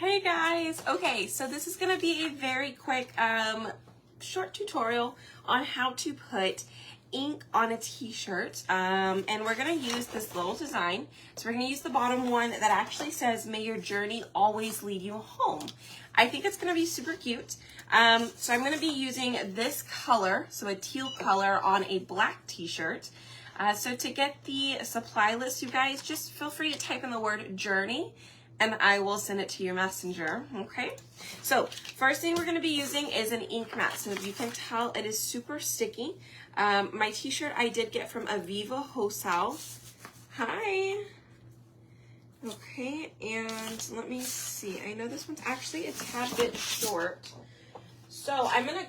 Hey guys, okay, so this is going to be a very quick short tutorial on how to put ink on a t-shirt, and we're going to use this little design. So we're going to use the bottom one that actually says, "May your journey always lead you home." I think it's going to be super cute. So I'm going to be using this color, so a teal color on a black t-shirt. So to get the supply list, you guys, just feel free to type in the word journey and I will send it to your messenger, okay? So first thing we're gonna be using is an ink mat. So you can tell it is super sticky. My t-shirt I did get from Aviva Wholesale. Hi. Okay, and let me see. I know this one's actually a tad bit short. So I'm gonna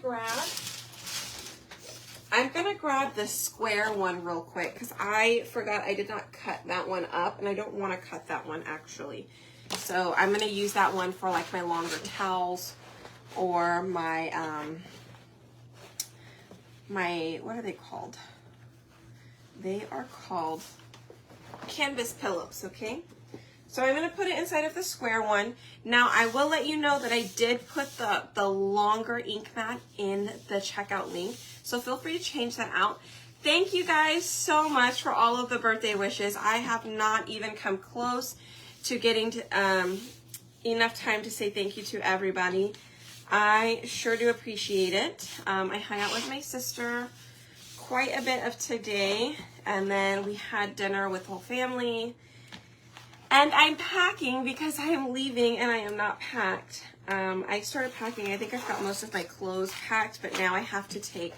grab the square one real quick because I forgot I did not cut that one up and I don't want to cut that one actually. So I'm going to use that one for like my longer towels or my, what are they called? They are called canvas pillows, okay? So I'm going to put it inside of the square one. Now I will let you know that I did put the longer ink mat in the checkout link. So feel free to change that out. Thank you guys so much for all of the birthday wishes. I have not even come close to getting to, enough time to say thank you to everybody. I sure do appreciate it. I hung out with my sister quite a bit of today, and then we had dinner with the whole family. And I'm packing because I am leaving and I am not packed. I started packing, I think I've got most of my clothes packed, but now I have to take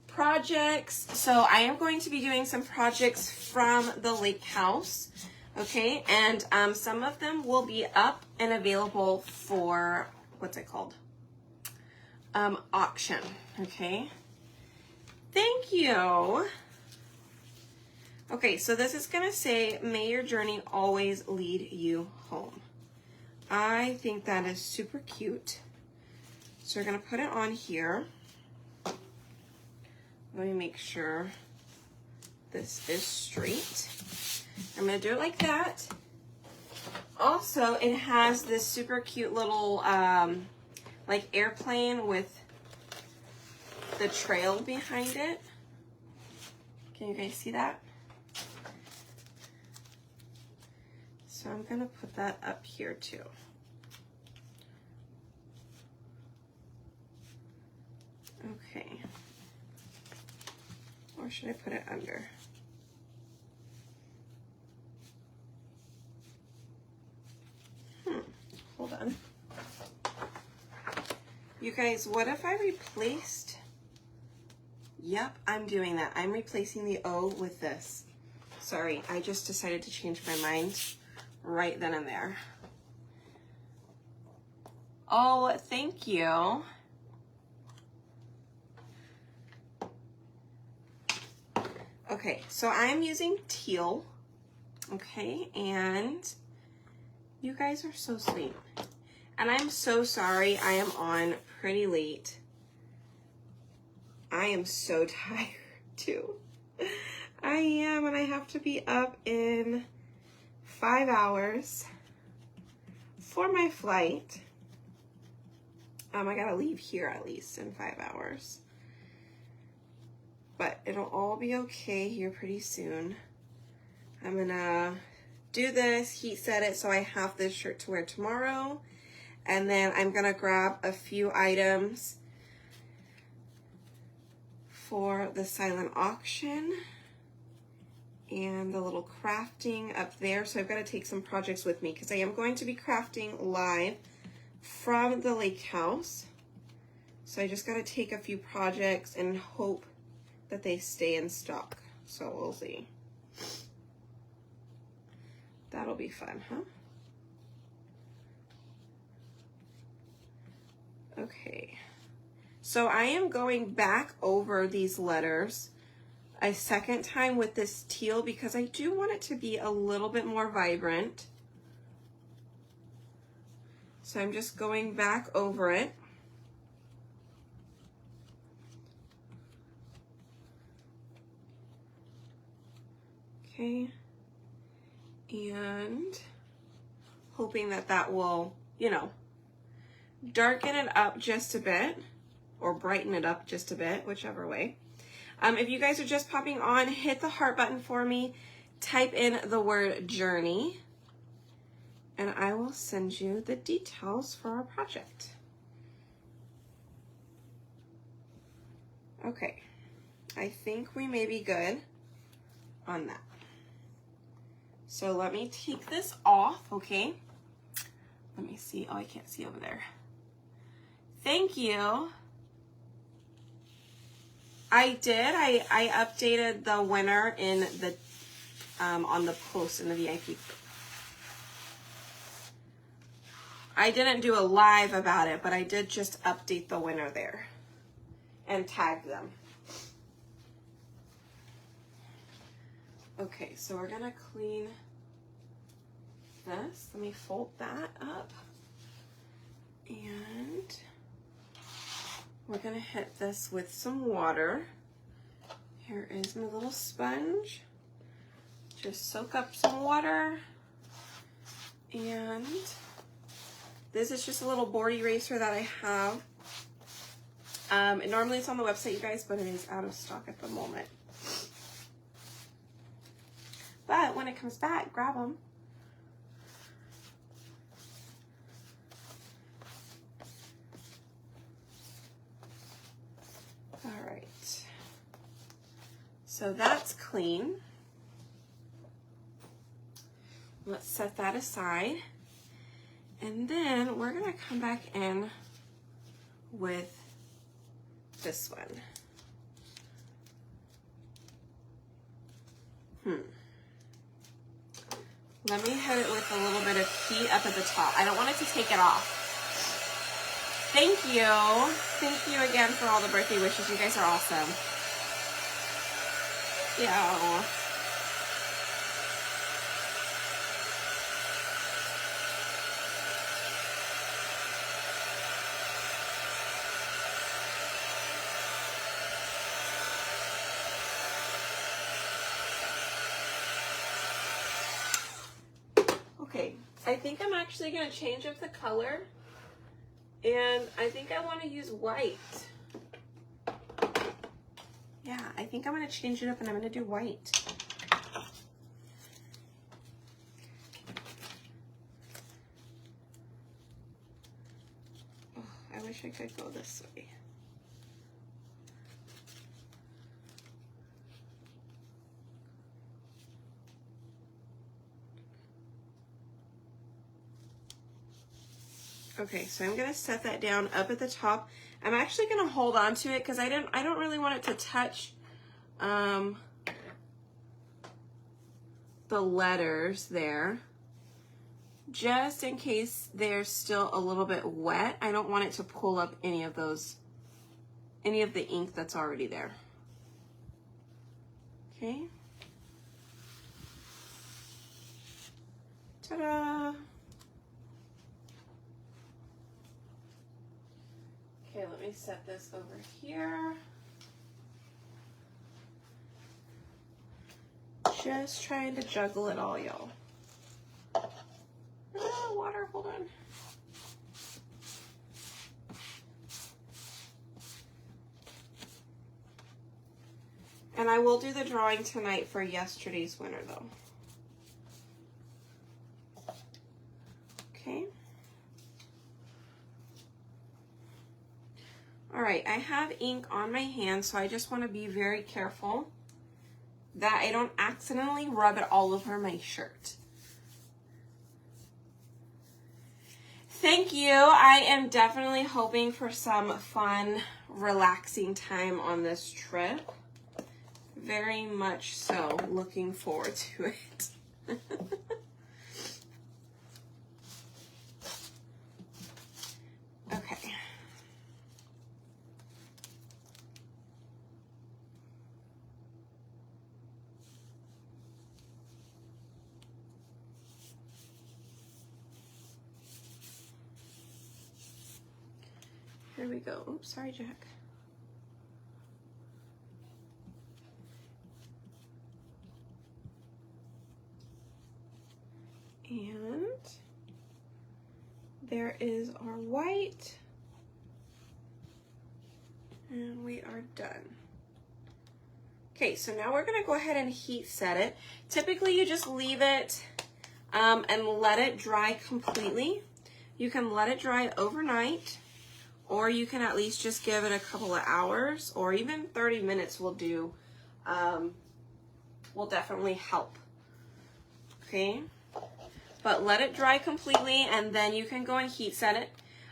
projects. So I am going to be doing some projects from the lake house. Okay, and some of them will be up and available for, what's it called? Auction, okay? Thank you. Okay, so this is gonna say, "May your journey always lead you home." I think that is super cute. So we're gonna put it on here. Let me make sure this is straight. I'm gonna do it like that. Also, it has this super cute little like airplane with the trail behind it. Can you guys see that? So I'm gonna put that up here too. Okay. Or should I put it under? Hold on. You guys, what if I replaced? Yep, I'm doing that. I'm replacing the O with this. Sorry, I just decided to change my mind right then and there. Oh, thank you. Okay, so I'm using teal. Okay, and you guys are so sweet. And I'm so sorry I am on pretty late. I am so tired too. I am, and I have to be up in 5 hours for my flight. I gotta leave here at least in 5 hours. But it'll all be okay here pretty soon. I'm gonna do this, heat set it so I have this shirt to wear tomorrow. And then I'm gonna grab a few items for the silent auction and the little crafting up there. So I've got to take some projects with me because I am going to be crafting live from the lake house. So I just got to take a few projects and hope that they stay in stock. So we'll see. That'll be fun, huh? Okay, so I am going back over these letters a second time with this teal because I do want it to be a little bit more vibrant. So I'm just going back over it. Okay, and hoping that that will you know, darken it up just a bit or brighten it up just a bit, whichever way. If you guys are just popping on, hit the heart button for me, type in the word journey, and I will send you the details for our project. Okay, I think we may be good on that. So let me take this off, okay? Let me see. Oh, I can't see over there. Thank you. I did. I updated the winner in the on the post in the VIP. I didn't do a live about it, but I did just update the winner there and tag them. Okay, so we're gonna clean this. Let me fold that up. And we're gonna hit this with some water. Here is my little sponge. Just soak up some water. And this is just a little board eraser that I have. And normally it's on the website, you guys, but it is out of stock at the moment. But when it comes back, grab them. All right. So that's clean. Let's set that aside. And then we're gonna come back in with this one. Let me hit it with a little bit of heat up at the top. I don't want it to take it off. Thank you. Thank you again for all the birthday wishes. You guys are awesome. Yeah. Okay, I think I'm actually going to change up the color, and I think I want to use white. Yeah, I think I'm going to change it up and I'm going to do white. Oh, I wish I could go this way. Okay, so I'm gonna set that down up at the top. I'm actually gonna hold on to it because I don't really want it to touch the letters there. Just in case they're still a little bit wet, I don't want it to pull up any of the ink that's already there. Okay. Ta-da! Okay, let me set this over here. Just trying to juggle it all, y'all. Water, hold on. And I will do the drawing tonight for yesterday's winner, though. Okay. All right, I have ink on my hand, so I just want to be very careful that I don't accidentally rub it all over my shirt. Thank you. I am definitely hoping for some fun, relaxing time on this trip. Very much so. Looking forward to it. Okay. Here we go. Oops, sorry, Jack. And There is our white. And we are done. Okay, so now we're gonna go ahead and heat set it. Typically you just leave it and let it dry completely. You can let it dry overnight, or you can at least just give it a couple of hours, or even 30 minutes will do, will definitely help, okay? But let it dry completely, and then you can go and heat set it.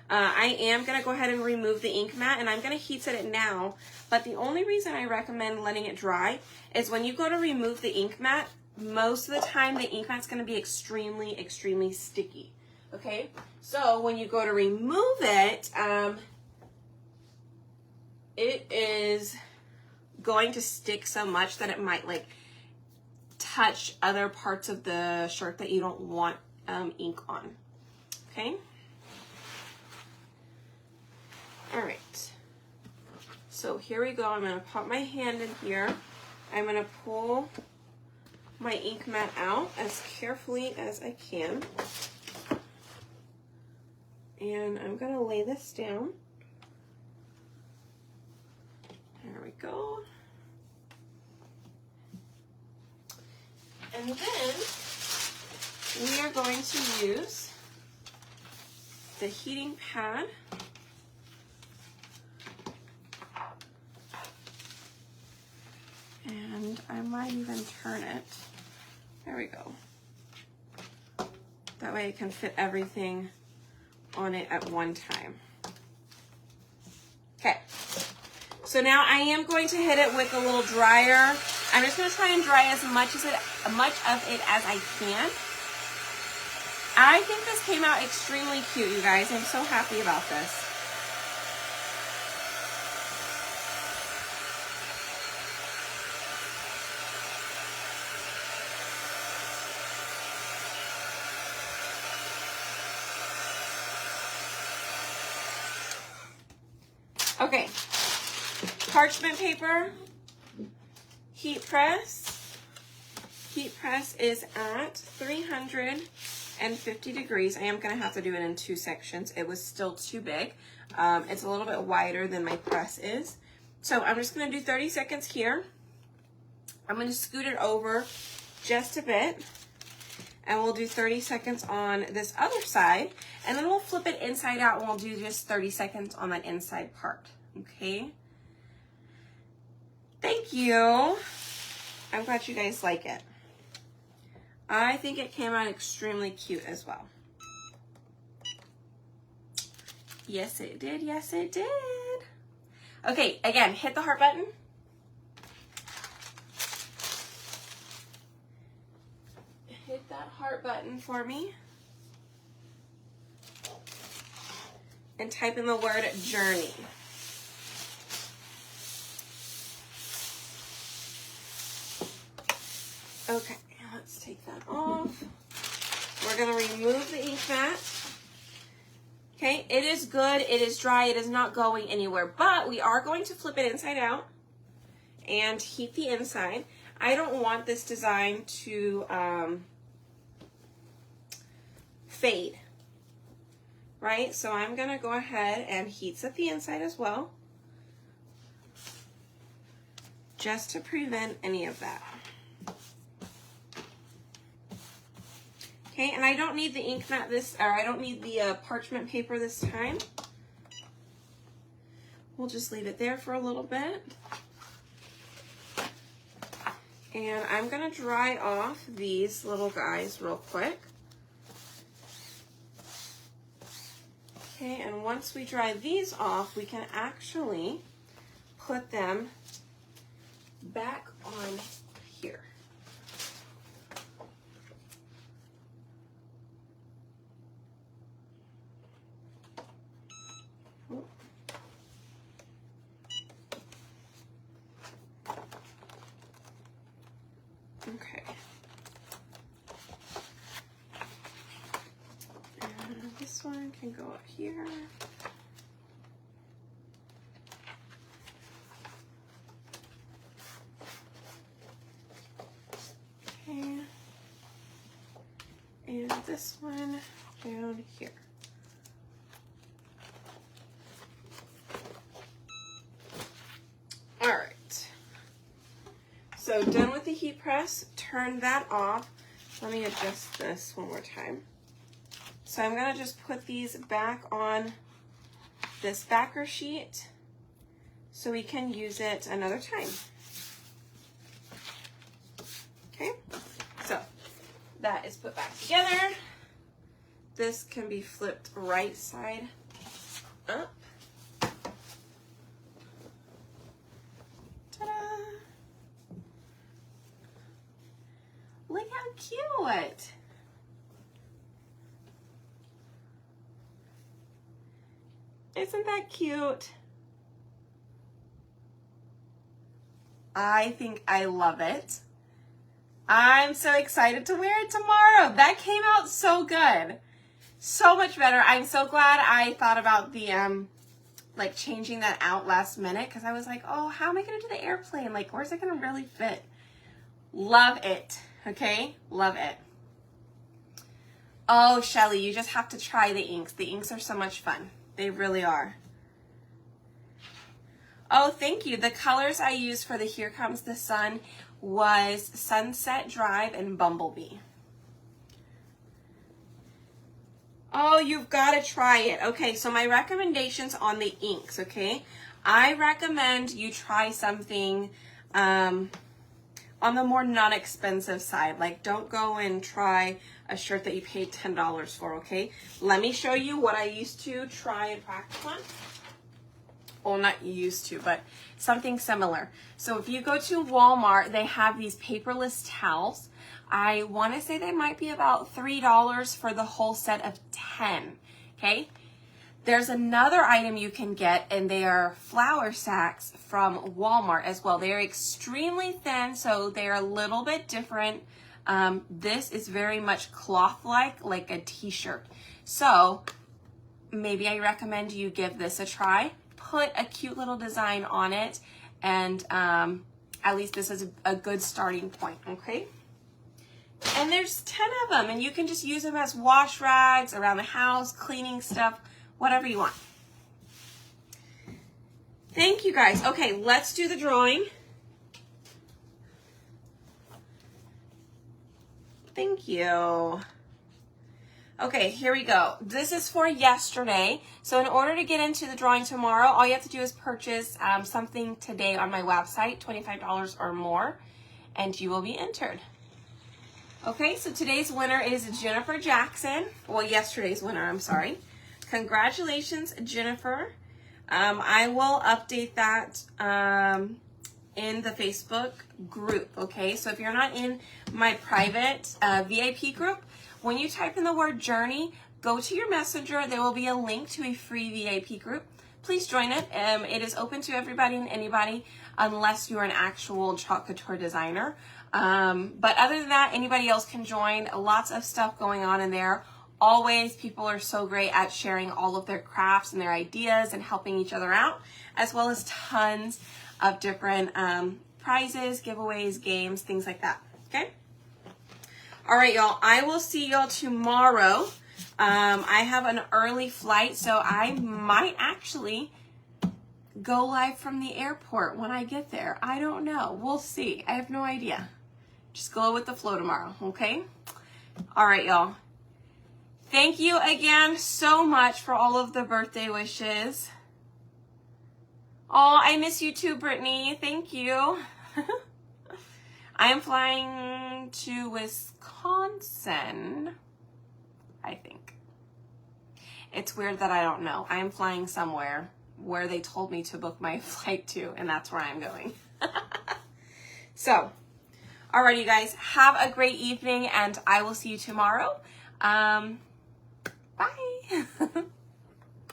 I am gonna go ahead and remove the ink mat, and I'm gonna heat set it now, but the only reason I recommend letting it dry is when you go to remove the ink mat, most of the time the ink mat's gonna be extremely, extremely sticky, okay? So when you go to remove it, it is going to stick so much that it might like touch other parts of the shirt that you don't want ink on, okay? All right, so here we go. I'm gonna pop my hand in here. I'm gonna pull my ink mat out as carefully as I can. And I'm gonna lay this down. There we go. And then we are going to use the heating pad. And I might even turn it. There we go. That way it can fit everything on it at one time. Okay. So now I am going to hit it with a little dryer. I'm just going to try and dry as much of it as I can. I think this came out extremely cute, you guys. I'm so happy about this. Okay, parchment paper, heat press. Heat press is at 350 degrees. I am gonna have to do it in 2 sections. It was still too big. It's a little bit wider than my press is. So I'm just gonna do 30 seconds here. I'm gonna scoot it over just a bit, and we'll do 30 seconds on this other side, and then we'll flip it inside out and we'll do just 30 seconds on that inside part, okay? Thank you. I'm glad you guys like it. I think it came out extremely cute as well. Yes, it did. Yes, it did. Okay, again, hit the heart button. Hit that heart button for me. And type in the word journey. Okay, let's take that off. We're gonna remove the ink mat. Okay, it is good, it is dry, it is not going anywhere, but we are going to flip it inside out and heat the inside. I don't want this design to fade, right? So I'm gonna go ahead and heat set the inside as well, just to prevent any of that. Okay, and I don't need the ink mat I don't need the parchment paper this time. We'll just leave it there for a little bit. And I'm gonna dry off these little guys real quick. Okay, and once we dry these off, we can actually put them back on here. Okay. And this one can go up here. Okay. And this one down here. So done with the heat press, turn that off. Let me adjust this one more time. So I'm gonna just put these back on this backer sheet so we can use it another time. Okay, so that is put back together. This can be flipped right side up. Ta-da! Look how cute! Isn't that cute? I think I love it. I'm so excited to wear it tomorrow. That came out so good. So much better. I'm so glad I thought about the, like changing that out last minute, because I was like, oh, how am I going to do the airplane? Like, where's it going to really fit? Love it. Okay? Love it. Oh, Shelly, you just have to try the inks. The inks are so much fun. They really are. Oh, thank you. The colors I used for the Here Comes the Sun was Sunset Drive and Bumblebee. Oh, you've got to try it. Okay, so my recommendations on the inks, okay? I recommend you try something on the more non-expensive side. Like, don't go and try a shirt that you paid $10 for, okay? Let me show you what I used to try and practice on. Well, not used to, but something similar. So if you go to Walmart, they have these paperless towels. I want to say they might be about $3 for the whole set of 10, okay? There's another item you can get, and they are flour sacks from Walmart as well. They are extremely thin, so they're a little bit different. This is very much cloth-like, like a t-shirt. So maybe I recommend you give this a try. Put a cute little design on it, and at least this is a good starting point, okay? And there's 10 of them, and you can just use them as wash rags around the house, cleaning stuff, whatever you want. Thank you guys. Okay, let's do the drawing. Thank you. Okay, here we go. This is for yesterday. So in order to get into the drawing tomorrow, all you have to do is purchase something today on my website, $25 or more, and you will be entered. Okay, so today's winner is Jennifer Jackson. Well, yesterday's winner, I'm sorry. Congratulations, Jennifer. I will update that in the Facebook group, okay? So if you're not in my private VIP group, when you type in the word journey, go to your messenger. There will be a link to a free VIP group. Please join it. It is open to everybody and anybody unless you're an actual chalk couture designer. But other than that, anybody else can join. Lots of stuff going on in there. Always, people are so great at sharing all of their crafts and their ideas and helping each other out, as well as tons of different prizes, giveaways, games, things like that, okay? All right, y'all, I will see y'all tomorrow. I have an early flight, so I might actually go live from the airport when I get there. I don't know. We'll see. I have no idea. Just go with the flow tomorrow, okay? All right, y'all. Thank you again so much for all of the birthday wishes. Oh, I miss you too, Brittany. Thank you. I am flying to Wisconsin, I think. It's weird that I don't know. I am flying somewhere where they told me to book my flight to, and that's where I'm going. So, alrighty, you guys, have a great evening, and I will see you tomorrow. Bye.